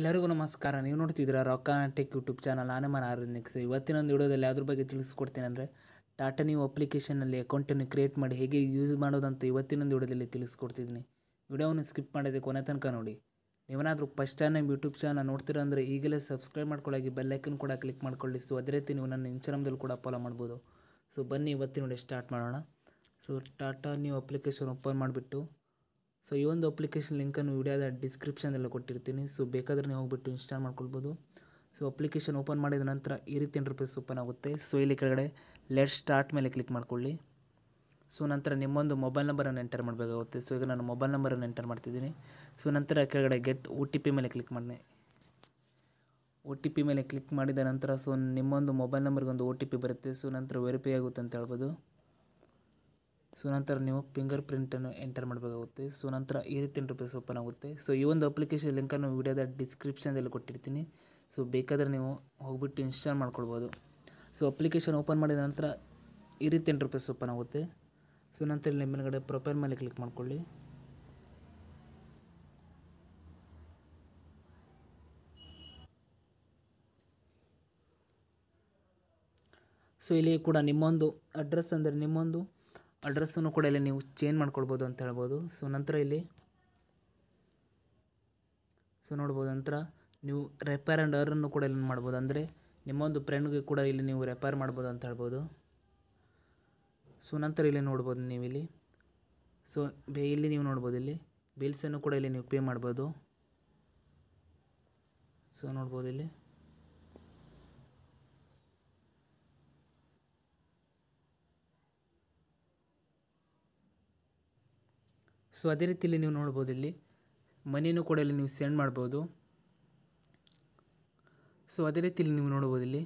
ಎಲ್ಲರಿಗೂ ನಮಸ್ಕಾರ. ನೀವು ನೋಡ್ತಿದ್ದೀರಾ ರೊಕ್ಕ ಟೆಕ್ ಯೂಟ್ಯೂಬ್ ಚಾನಲ್. ನಾನೇ ಮನ ಆರ್ನಿಕ್ಸ್. ಇವತ್ತಿನೊಂದು ವಿಡಿಯೋದಲ್ಲಿ ಅದ್ರ ಬಗ್ಗೆ ತಿಳಿಸ್ಕೊಡ್ತೀನಿ. ಅಂದರೆ ಟಾಟಾ ನ್ಯೂ ಅಪ್ಲಿಕೇಶನಲ್ಲಿ ಅಕೌಂಟನ್ನು ಕ್ರಿಯೇಟ್ ಮಾಡಿ ಹೇಗೆ ಯೂಸ್ ಮಾಡೋದಂತ ಇವತ್ತಿನೊಂದು ವಿಡಿಯೋದಲ್ಲಿ ತಿಳಿಸ್ಕೊಡ್ತಿದ್ದೀನಿ. ವಿಡಿಯೋವನ್ನು ಸ್ಕಿಪ್ ಮಾಡೋದೇ ಕೊನೆ ತನಕ ನೋಡಿ. ನೀವೇನಾದರೂ ಫಸ್ಟ್ ಟೈಮ್ ಯೂಟ್ಯೂಬ್ ಚಾನಲ್ ನೋಡ್ತೀರಾ ಅಂದರೆ ಈಗಲೇ ಸಬ್ಸ್ಕ್ರೈಬ್ ಮಾಡ್ಕೊಳ್ಳಿ, ಬೆಲ್ಲೈಕನ್ ಕೂಡ ಕ್ಲಿಕ್ ಮಾಡ್ಕೊಳ್ಳಿ. ಸೊ ಅದೇ ರೀತಿ ನೀವು ನನ್ನ ಇನ್ಸ್ಟಾಗ್ರಾಮ್ದಲ್ಲಿ ಕೂಡ ಫಾಲೋ ಮಾಡ್ಬೋದು. ಸೊ ಬನ್ನಿ ಇವತ್ತಿನ ವಿಡಿಯೋ ಸ್ಟಾರ್ಟ್ ಮಾಡೋಣ. So Tata new application open ಮಾಡಿಬಿಟ್ಟು, ಸೊ ಈ ಒಂದು ಅಪ್ಲಿಕೇಶನ್ ಲಿಂಕನ್ನು ವಿಡಿಯೋದ ಡಿಸ್ಕ್ರಿಪ್ಷನಲ್ಲಿ ಕೊಟ್ಟಿರ್ತೀನಿ. ಸೊ ಬೇಕಾದರೆ ನೀವು ಹೋಗ್ಬಿಟ್ಟು ಇನ್ಸ್ಟಾಲ್ ಮಾಡ್ಕೊಳ್ಬೋದು. ಸೊ ಅಪ್ಲಿಕೇಶನ್ ಓಪನ್ ಮಾಡಿದ ನಂತರ ಈ ರೀತಿ ಇಂಟರ್ಫೇಸ್ ಓಪನ್ ಆಗುತ್ತೆ. ಸೊ ಇಲ್ಲಿ ಕೆಳಗಡೆ ಲೆಟ್ ಸ್ಟಾರ್ಟ್ ಮೇಲೆ ಕ್ಲಿಕ್ ಮಾಡ್ಕೊಳ್ಳಿ. ಸೊ ನಂತರ ನಿಮ್ಮೊಂದು ಮೊಬೈಲ್ ನಂಬರನ್ನು ಎಂಟರ್ ಮಾಡಬೇಕಾಗುತ್ತೆ. ಸೊ ಈಗ ನಾನು ಮೊಬೈಲ್ ನಂಬರನ್ನು ಎಂಟರ್ ಮಾಡ್ತಿದ್ದೀನಿ. ಸೊ ನಂತರ ಕೆಳಗಡೆ ಗೆಟ್ OTP ಮೇಲೆ ಕ್ಲಿಕ್ ಮಾಡಿ. OTP ಮೇಲೆ ಕ್ಲಿಕ್ ಮಾಡಿದ ನಂತರ ಸೊ ನಿಮ್ಮೊಂದು ಮೊಬೈಲ್ ನಂಬರ್ಗೆ ಒಂದು OTP ಬರುತ್ತೆ. ಸೊ ನಂತರ ವೆರಿಫೈ ಆಗುತ್ತೆ ಅಂತ ಹೇಳ್ಬೋದು. ಸೊ ನಂತರ ನೀವು ಫಿಂಗರ್ ಪ್ರಿಂಟನ್ನು ಎಂಟರ್ ಮಾಡಬೇಕಾಗುತ್ತೆ. ಸೊ ನಂತರ ಈ ರೀತಿ ಇಂಟರ್ಫೇಸ್ ಓಪನ್ ಆಗುತ್ತೆ. ಸೊ ಈ ಒಂದು ಅಪ್ಲಿಕೇಶನ್ ಲಿಂಕನ್ನು ವಿಡಿಯೋದ ಡಿಸ್ಕ್ರಿಪ್ಷನ್ದಲ್ಲಿ ಕೊಟ್ಟಿರ್ತೀನಿ. ಸೊ ಬೇಕಾದರೆ ನೀವು ಹೋಗ್ಬಿಟ್ಟು ಇನ್ಸ್ಟಾಲ್ ಮಾಡ್ಕೊಳ್ಬೋದು. ಸೊ ಅಪ್ಲಿಕೇಶನ್ ಓಪನ್ ಮಾಡಿದ ನಂತರ ಈ ರೀತಿ ಇಂಟರ್ಫೇಸ್ ಓಪನ್ ಆಗುತ್ತೆ. ಸೊ ನಂತರ ಇಲ್ಲಿ ಮೇಲ್ಗಡೆ ಪ್ರೊಫೈಲ್ ಮೇಲೆ ಕ್ಲಿಕ್ ಮಾಡ್ಕೊಳ್ಳಿ. ಸೊ ಇಲ್ಲಿ ಕೂಡ ನಿಮ್ಮೊಂದು ಅಡ್ರೆಸ್ ಅಂದರೆ ನಿಮ್ಮೊಂದು ಅಡ್ರೆಸ್ಸನ್ನು ಕೂಡ ಇಲ್ಲಿ ನೀವು ಚೇಂಜ್ ಮಾಡ್ಕೊಳ್ಬೋದು ಅಂತ ಹೇಳ್ಬೋದು. ಸೊ ನಂತರ ಇಲ್ಲಿ ನೋಡ್ಬೋದು. ನಂತರ ನೀವು ರೆಫರ್ ಆ್ಯಂಡ್ ಅರ್ನನ್ನು ಕೂಡ ಇಲ್ಲಿ ಮಾಡ್ಬೋದು. ಅಂದರೆ ನಿಮ್ಮೊಂದು ಫ್ರೆಂಡ್ಗೆ ಕೂಡ ಇಲ್ಲಿ ನೀವು ರೆಫರ್ ಮಾಡ್ಬೋದು ಅಂತ ಹೇಳ್ಬೋದು. ಸೊ ನಂತರ ಇಲ್ಲಿ ನೋಡ್ಬೋದು ನೀವು ಇಲ್ಲಿ. ಸೊ ಇಲ್ಲಿ ನೀವು ನೋಡ್ಬೋದು ಇಲ್ಲಿ ಬಿಲ್ಸನ್ನು ಕೂಡ ಇಲ್ಲಿ ನೀವು ಪೇ ಮಾಡ್ಬೋದು. ಸೊ ನೋಡ್ಬೋದು ಇಲ್ಲಿ. ಸೊ ಅದೇ ರೀತಿಯಲ್ಲಿ ನೀವು ನೋಡ್ಬೋದು ಇಲ್ಲಿ ಮನಿನೂ ಕೂಡ ಇಲ್ಲಿ ನೀವು ಸೆಂಡ್ ಮಾಡ್ಬೋದು. ಸೊ ಅದೇ ರೀತಿಯಲ್ಲಿ ನೀವು ನೋಡ್ಬೋದು ಇಲ್ಲಿ.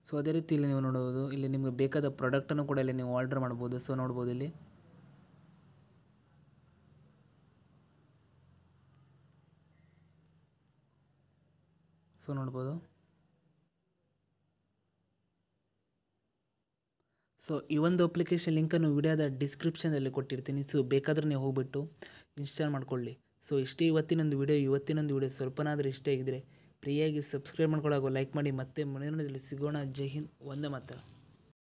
ಸೊ ಅದೇ ರೀತಿಯಲ್ಲಿ ನೀವು ನೋಡ್ಬೋದು ಇಲ್ಲಿ ನಿಮಗೆ ಬೇಕಾದ ಪ್ರಾಡಕ್ಟನ್ನು ಕೂಡ ಇಲ್ಲಿ ನೀವು ಆರ್ಡರ್ ಮಾಡ್ಬೋದು. ಸೊ ನೋಡ್ಬೋದು ಇಲ್ಲಿ. ಸೊ ನೋಡ್ಬೋದು. ಸೊ ಈ ಒಂದು ಅಪ್ಲಿಕೇಶನ್ ಲಿಂಕನ್ನು ವಿಡಿಯೋದ ಡಿಸ್ಕ್ರಿಪ್ಷನಲ್ಲಿ ಕೊಟ್ಟಿರ್ತೀನಿ. ಸೊ ಬೇಕಾದರೆ ನೀವು ಹೋಗ್ಬಿಟ್ಟು ಇನ್ಸ್ಟಾಲ್ ಮಾಡ್ಕೊಳ್ಳಿ. ಸೊ ಇಷ್ಟೇ ಇವತ್ತಿನೊಂದು ವಿಡಿಯೋ ಸ್ವಲ್ಪನಾದರೂ ಇಷ್ಟ ಆಗಿದ್ದರೆ ಫ್ರೀಯಾಗಿ ಸಬ್ಸ್ಕ್ರೈಬ್ ಮಾಡ್ಕೊಳ್ಳೋದು, ಲೈಕ್ ಮಾಡಿ. ಮತ್ತೆ ಮುಂದಿನ ವಿಡಿಯೋದಲ್ಲಿ ಸಿಗೋಣ. ಜೈ ಹಿಂದ್, ವಂದೇ ಮಾತರಂ.